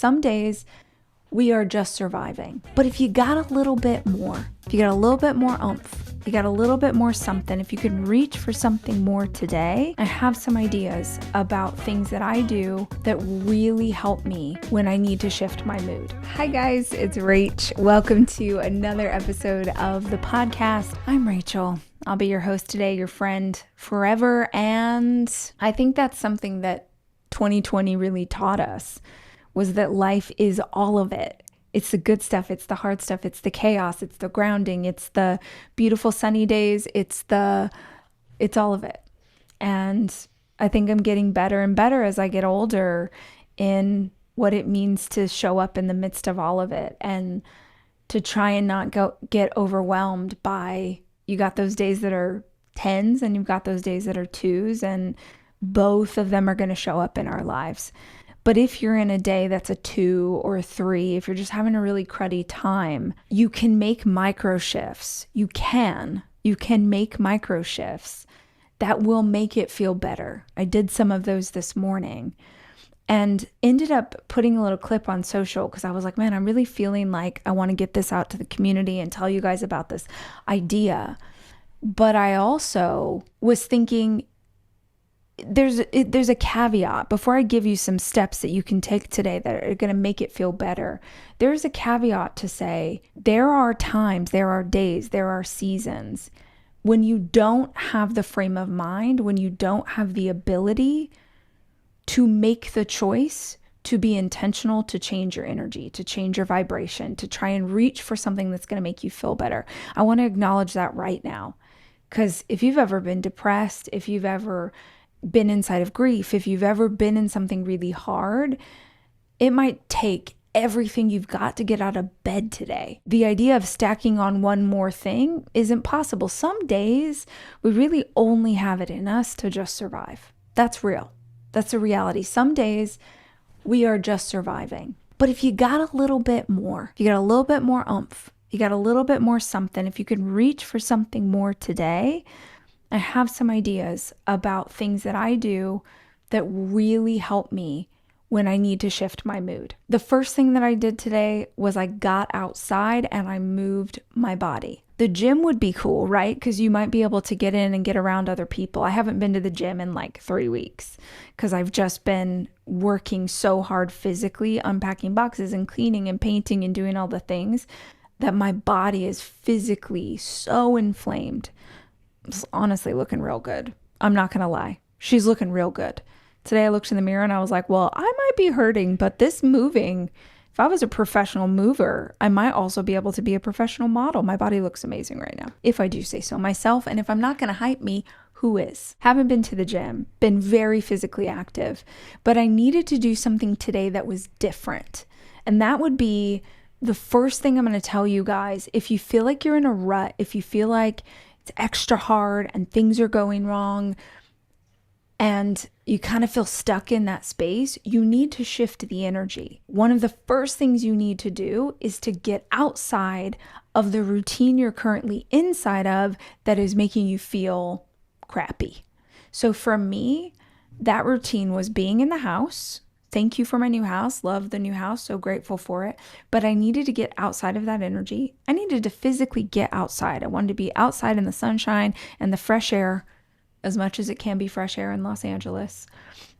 Some days we are just surviving. But if you got a little bit more, if you got a little bit more oomph, you got a little bit more something, if you can reach for something more today, I have some ideas about things that I do that really help me when I need to shift my mood. Hi guys, it's Rach. Welcome to another episode of the podcast. I'm Rachel. I'll be your host today, your friend forever. And I think that's something that 2020 really taught us, was that life is all of it. It's the good stuff, it's the hard stuff, it's the chaos, it's the grounding, it's the beautiful sunny days, it's all of it. And I think I'm getting better and better as I get older in what it means to show up in the midst of all of it and to try and not get overwhelmed by, you got those days that are 10s and you've got those days that are 2s, and both of them are going to show up in our lives. But if you're in a day that's a 2 or a 3, if you're just having a really cruddy time, you can make micro shifts. You can make micro shifts that will make it feel better. I did some of those this morning and ended up putting a little clip on social because I was like, man, I'm really feeling like I want to get this out to the community and tell you guys about this idea. But I also was thinking, there's a caveat. Before I give you some steps that you can take today that are going to make it feel better, there's a caveat to say there are times, there are days, there are seasons when you don't have the frame of mind, when you don't have the ability to make the choice to be intentional, to change your energy, to change your vibration, to try and reach for something that's going to make you feel better. I want to acknowledge that right now, because if you've ever been depressed, if you've ever been inside of grief, if you've ever been in something really hard, it might take everything you've got to get out of bed today. The idea of stacking on one more thing isn't possible. Some days we really only have it in us to just survive. That's real. That's a reality. Some days we are just surviving. But if you got a little bit more, you got a little bit more oomph, you got a little bit more something, if you can reach for something more today, I have some ideas about things that I do that really help me when I need to shift my mood. The first thing that I did today was I got outside and I moved my body. The gym would be cool, right? Because you might be able to get in and get around other people. I haven't been to the gym in like 3 weeks because I've just been working so hard physically, unpacking boxes and cleaning and painting and doing all the things that my body is physically so inflamed. It's honestly looking real good. I'm not going to lie. She's looking real good. Today I looked in the mirror and I was like, well, I might be hurting, but this moving, if I was a professional mover, I might also be able to be a professional model. My body looks amazing right now, if I do say so myself. And if I'm not going to hype me, who is? Haven't been to the gym, been very physically active, but I needed to do something today that was different. And that would be the first thing I'm going to tell you guys. If you feel like you're in a rut, if you feel like it's extra hard and things are going wrong and you kind of feel stuck in that space, you need to shift the energy. One of the first things you need to do is to get outside of the routine you're currently inside of that is making you feel crappy. So for me, that routine was being in the house. Thank you for my new house. Love the new house. So grateful for it. But I needed to get outside of that energy. I needed to physically get outside. I wanted to be outside in the sunshine and the fresh air, as much as it can be fresh air in Los Angeles.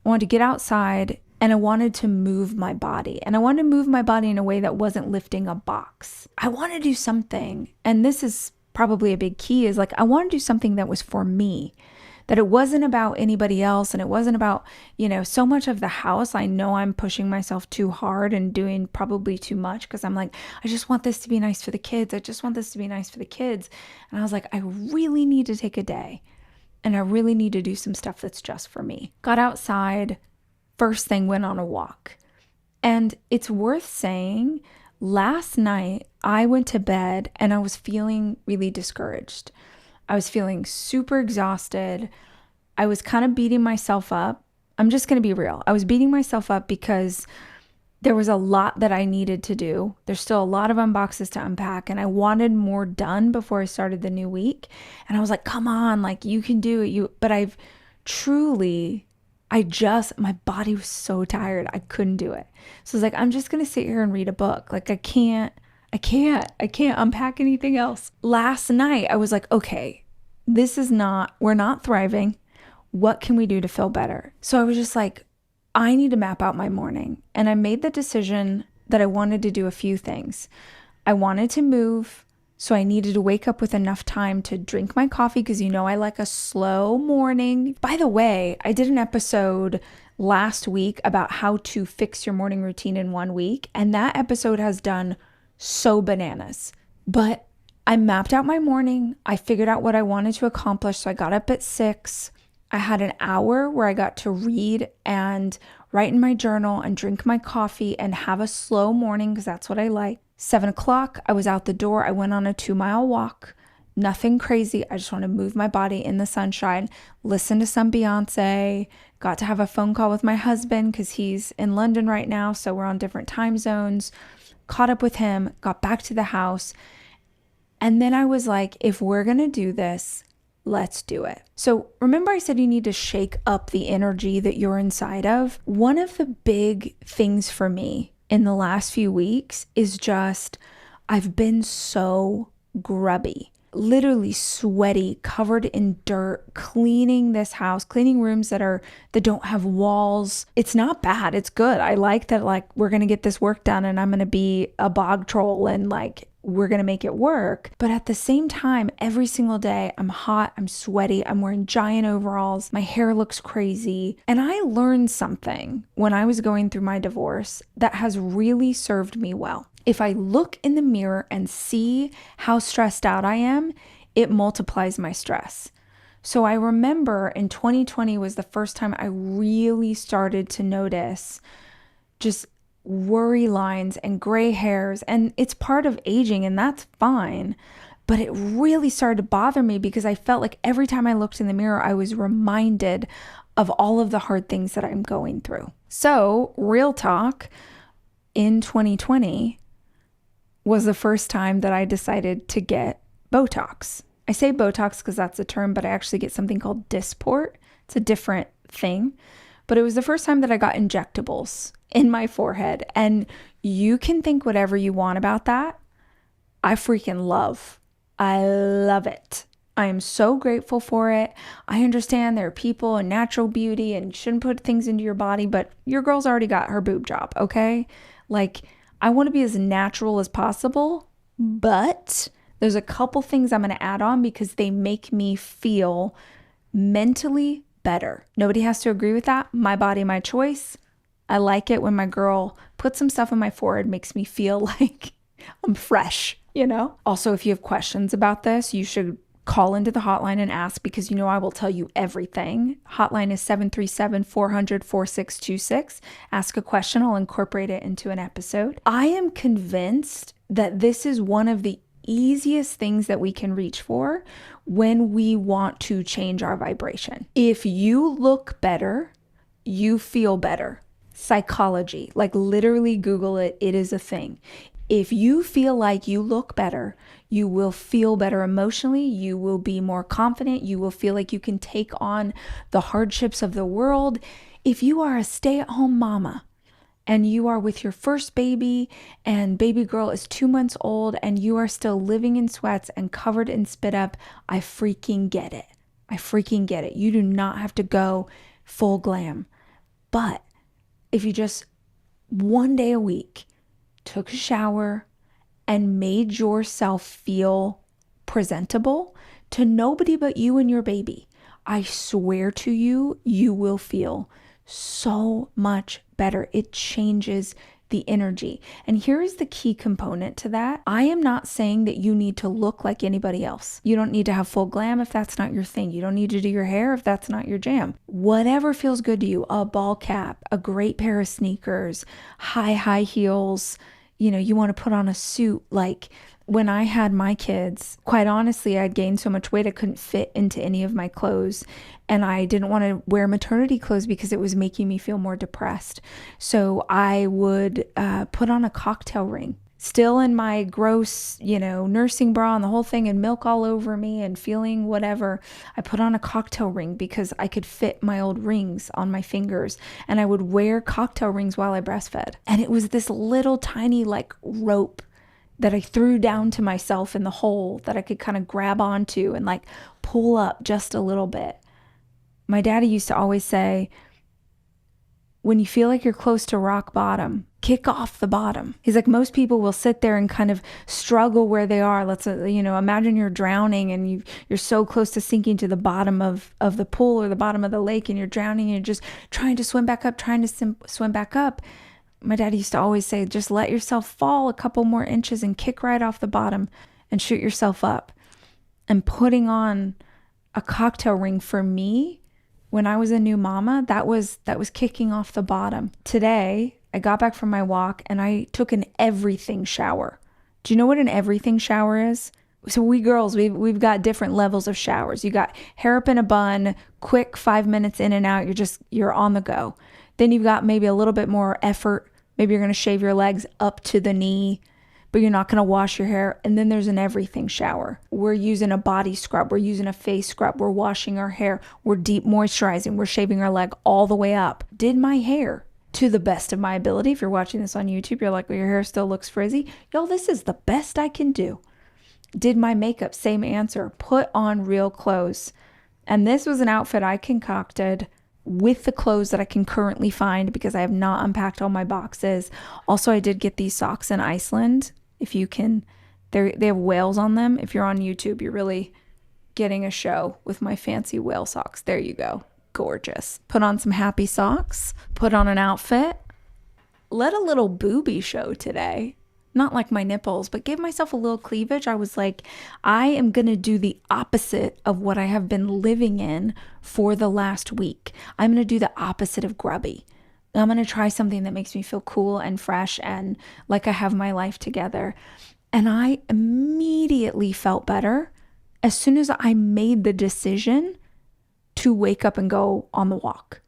I wanted to get outside and I wanted to move my body. And I wanted to move my body in a way that wasn't lifting a box. I want to do something. And this is probably a big key, is like, I want to do something that was for me. That it wasn't about anybody else, and it wasn't about, so much of the house. I know I'm pushing myself too hard and doing probably too much because I'm like, I just want this to be nice for the kids. I just want this to be nice for the kids. And I was like, I really need to take a day and I really need to do some stuff that's just for me. Got outside, first thing went on a walk. And it's worth saying, last night I went to bed and I was feeling really discouraged. I was feeling super exhausted. I was kind of beating myself up. I'm just going to be real. I was beating myself up because there was a lot that I needed to do. There's still a lot of unboxes to unpack and I wanted more done before I started the new week. And I was like, come on, like you can do it. But I've truly My body was so tired. I couldn't do it. So I was like, I'm just going to sit here and read a book. Like, I can't unpack anything else. Last night, I was like, okay, we're not thriving. What can we do to feel better? So I was just like, I need to map out my morning. And I made the decision that I wanted to do a few things. I wanted to move. So I needed to wake up with enough time to drink my coffee because I like a slow morning. By the way, I did an episode last week about how to fix your morning routine in 1 week. And that episode has done so bananas. But I mapped out my morning. I figured out what I wanted to accomplish. So I got up at 6. I had an hour where I got to read and write in my journal and drink my coffee and have a slow morning because that's what I like. 7 o'clock, I was out the door. I went on a 2-mile walk. Nothing crazy. I just want to move my body in the sunshine, listen to some Beyonce, got to have a phone call with my husband because he's in London right now. So we're on different time zones, caught up with him, got back to the house. And then I was like, if we're going to do this, let's do it. So remember I said you need to shake up the energy that you're inside of? One of the big things for me in the last few weeks is just, I've been so grubby, literally sweaty, covered in dirt, cleaning this house, cleaning rooms that don't have walls. It's not bad. It's good. I like that, like, we're going to get this work done and I'm going to be a bog troll and like, we're going to make it work. But at the same time, every single day, I'm hot, I'm sweaty, I'm wearing giant overalls, my hair looks crazy. And I learned something when I was going through my divorce that has really served me well. If I look in the mirror and see how stressed out I am, it multiplies my stress. So I remember in 2020 was the first time I really started to notice just worry lines and gray hairs, and it's part of aging and that's fine, but it really started to bother me because I felt like every time I looked in the mirror I was reminded of all of the hard things that I'm going through. So real talk, in 2020 was the first time that I decided to get Botox. I say Botox because that's the term, but I actually get something called Dysport. It's a different thing. But it was the first time that I got injectables in my forehead. And you can think whatever you want about that. I love it. I am so grateful for it. I understand there are people and natural beauty and you shouldn't put things into your body, but your girl's already got her boob job, okay? Like, I want to be as natural as possible, but there's a couple things I'm going to add on because they make me feel mentally better. Nobody has to agree with that. My body, my choice. I like it when my girl puts some stuff on my forehead, makes me feel like I'm fresh, Also, if you have questions about this, you should call into the hotline and ask because I will tell you everything. Hotline is 737-400-4626. Ask a question. I'll incorporate it into an episode. I am convinced that this is one of the easiest things that we can reach for when we want to change our vibration. If you look better, you feel better. Psychology, like literally Google it. It is a thing. If you feel like you look better, you will feel better emotionally. You will be more confident. You will feel like you can take on the hardships of the world. If you are a stay-at-home mama and you are with your first baby and baby girl is 2 months old and you are still living in sweats and covered in spit up, I freaking get it. You do not have to go full glam. But if you just one day a week took a shower and made yourself feel presentable to nobody but you and your baby, I swear to you, you will feel so much better. It changes the energy. And here is the key component to that. I am not saying that you need to look like anybody else. You don't need to have full glam if that's not your thing. You don't need to do your hair if that's not your jam. Whatever feels good to you, a ball cap, a great pair of sneakers, high heels, you want to put on a suit. Like when I had my kids, quite honestly, I'd gained so much weight I couldn't fit into any of my clothes. And I didn't want to wear maternity clothes because it was making me feel more depressed. So I would put on a cocktail ring still in my gross, nursing bra and the whole thing and milk all over me and feeling whatever, I put on a cocktail ring because I could fit my old rings on my fingers, and I would wear cocktail rings while I breastfed. And it was this little tiny like rope that I threw down to myself in the hole that I could kind of grab onto and like pull up just a little bit. My daddy used to always say, when you feel like you're close to rock bottom, kick off the bottom. He's like, most people will sit there and kind of struggle where they are. Let's, imagine you're drowning and you're so close to sinking to the bottom of the pool or the bottom of the lake, and you're drowning and you're just trying to swim back up, swim back up. My dad used to always say, just let yourself fall a couple more inches and kick right off the bottom and shoot yourself up. And putting on a cocktail ring for me, when I was a new mama, that was kicking off the bottom. Today, I got back from my walk and I took an everything shower. Do you know what an everything shower is? So we girls, we've got different levels of showers. You got hair up in a bun, quick 5 minutes in and out. You're on the go. Then you've got maybe a little bit more effort. Maybe you're going to shave your legs up to the knee, but you're not going to wash your hair. And then there's an everything shower. We're using a body scrub. We're using a face scrub. We're washing our hair. We're deep moisturizing. We're shaving our leg all the way up. Did my hair to the best of my ability. If you're watching this on YouTube, you're like, well, your hair still looks frizzy. Y'all, this is the best I can do. Did my makeup, same answer. Put on real clothes. And this was an outfit I concocted with the clothes that I can currently find because I have not unpacked all my boxes. Also, I did get these socks in Iceland. If you can, they have whales on them. If you're on YouTube, you're really getting a show with my fancy whale socks. There you go. Gorgeous. Put on some happy socks. Put on an outfit. Let a little boobie show today. Not like my nipples, but give myself a little cleavage. I was like, I am going to do the opposite of what I have been living in for the last week. I'm going to do the opposite of grubby. I'm going to try something that makes me feel cool and fresh and like I have my life together. And I immediately felt better as soon as I made the decision to wake up and go on the walk.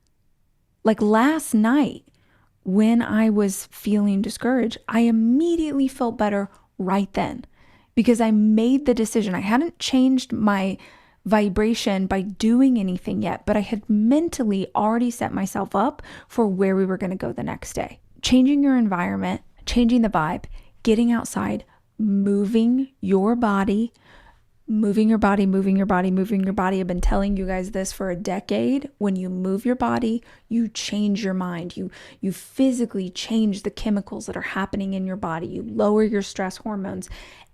Like last night, when I was feeling discouraged, I immediately felt better right then because I made the decision. I hadn't changed my vibration by doing anything yet, but I had mentally already set myself up for where we were going to go the next day. Changing your environment, changing the vibe, getting outside, moving your body, moving your body, moving your body, moving your body. I've been telling you guys this for a decade. When you move your body, you change your mind. You physically change the chemicals that are happening in your body. You lower your stress hormones.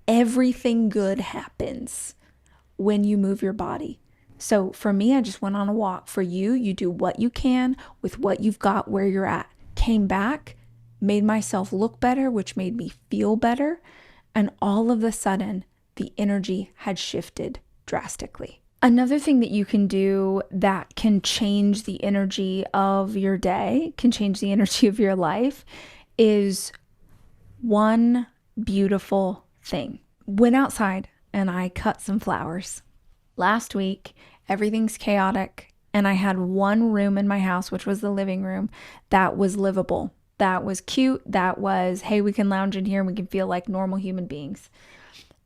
Everything good happens when you move your body. So for me, I just went on a walk. For you, you do what you can with what you've got where you're at. Came back, made myself look better, which made me feel better. And all of a sudden, the energy had shifted drastically. Another thing that you can do that can change the energy of your day, can change the energy of your life, is one beautiful thing. Went outside and I cut some flowers. Last week, everything's chaotic, and I had one room in my house, which was the living room, that was livable. That was cute. That was, hey, we can lounge in here and we can feel like normal human beings.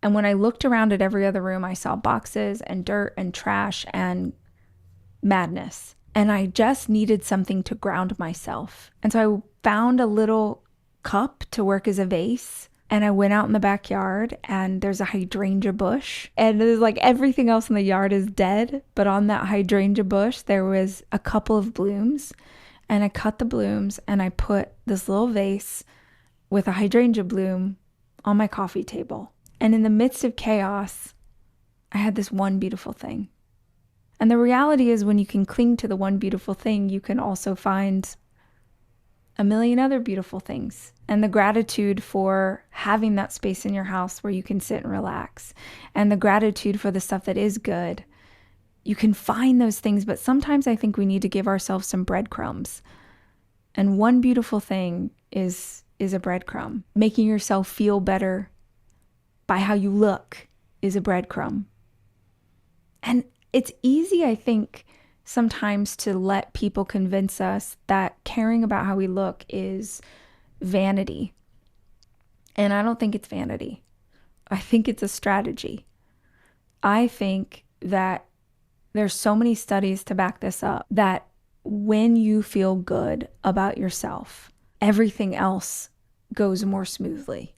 And when I looked around at every other room, I saw boxes and dirt and trash and madness. And I just needed something to ground myself. And so I found a little cup to work as a vase. And I went out in the backyard and there's a hydrangea bush. And there's like everything else in the yard is dead. But on that hydrangea bush, there was a couple of blooms. And I cut the blooms and I put this little vase with a hydrangea bloom on my coffee table. And in the midst of chaos, I had this one beautiful thing. And the reality is when you can cling to the one beautiful thing, you can also find a million other beautiful things. And the gratitude for having that space in your house where you can sit and relax. And the gratitude for the stuff that is good. You can find those things, but sometimes I think we need to give ourselves some breadcrumbs. And one beautiful thing is a breadcrumb. Making yourself feel better by how you look is a breadcrumb. And it's easy, I think, sometimes to let people convince us that caring about how we look is vanity. And I don't think it's vanity. I think it's a strategy. I think that there's so many studies to back this up that when you feel good about yourself, everything else goes more smoothly.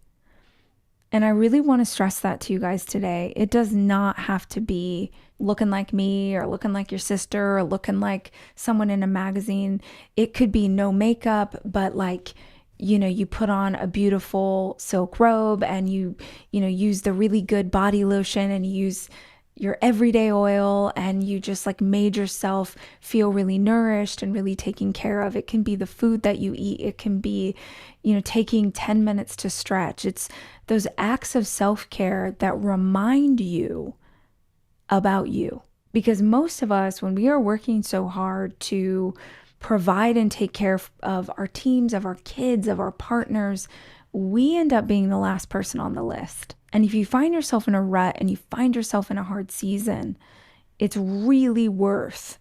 And I really want to stress that to you guys today. It does not have to be looking like me or looking like your sister or looking like someone in a magazine. It could be no makeup, but like, you put on a beautiful silk robe and you use the really good body lotion and you use your everyday oil and you just like made yourself feel really nourished and really taken care of. It can be the food that you eat. It can be, taking 10 minutes to stretch. It's those acts of self-care that remind you about you. Because most of us, when we are working so hard to provide and take care of our teams, of our kids, of our partners, we end up being the last person on the list. And if you find yourself in a rut and you find yourself in a hard season, it's really worth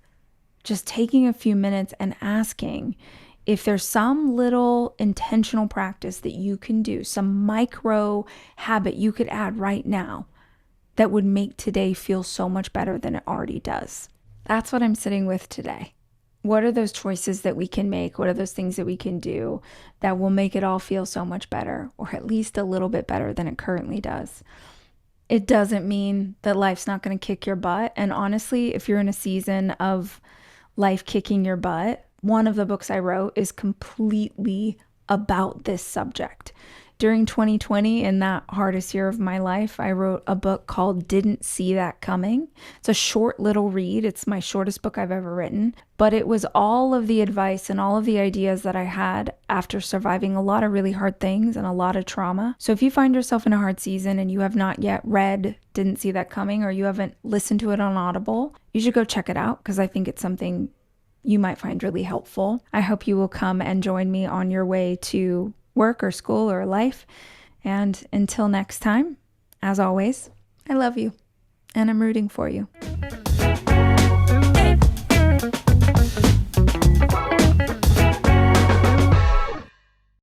just taking a few minutes and asking if there's some little intentional practice that you can do, some micro habit you could add right now that would make today feel so much better than it already does. That's what I'm sitting with today. What are those choices that we can make? What are those things that we can do that will make it all feel so much better, or at least a little bit better than it currently does? It doesn't mean that life's not going to kick your butt. And honestly, if you're in a season of life kicking your butt, one of the books I wrote is completely about this subject. During 2020, in that hardest year of my life, I wrote a book called Didn't See That Coming. It's a short little read. It's my shortest book I've ever written, but it was all of the advice and all of the ideas that I had after surviving a lot of really hard things and a lot of trauma. So if you find yourself in a hard season and you have not yet read Didn't See That Coming, or you haven't listened to it on Audible, you should go check it out because I think it's something you might find really helpful. I hope you will come and join me on your way to work or school or life. And until next time, as always, I love you and I'm rooting for you.